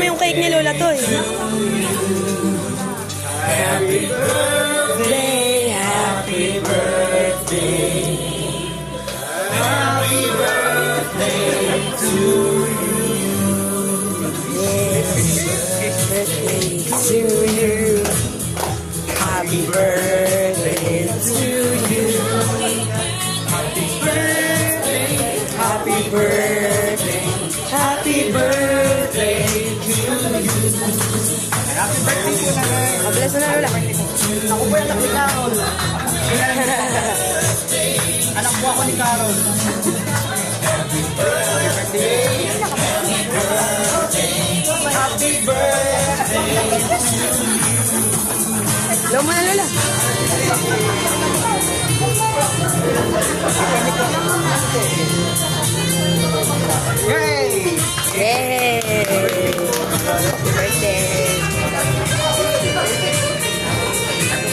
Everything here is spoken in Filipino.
mo yung cake ni Lola Toy. Happy birthday, happy birthday. Happy birthday to you. Yes, birthday to you. Happy birthday to you. Happy birthday, happy birthday, happy birthday to you. Happy birthday po na rin. Bless na Lola. Ako po yung anak ni Carol. Anak po ako ni Carol. Happy birthday. Happy birthday. Lola mo na Lola.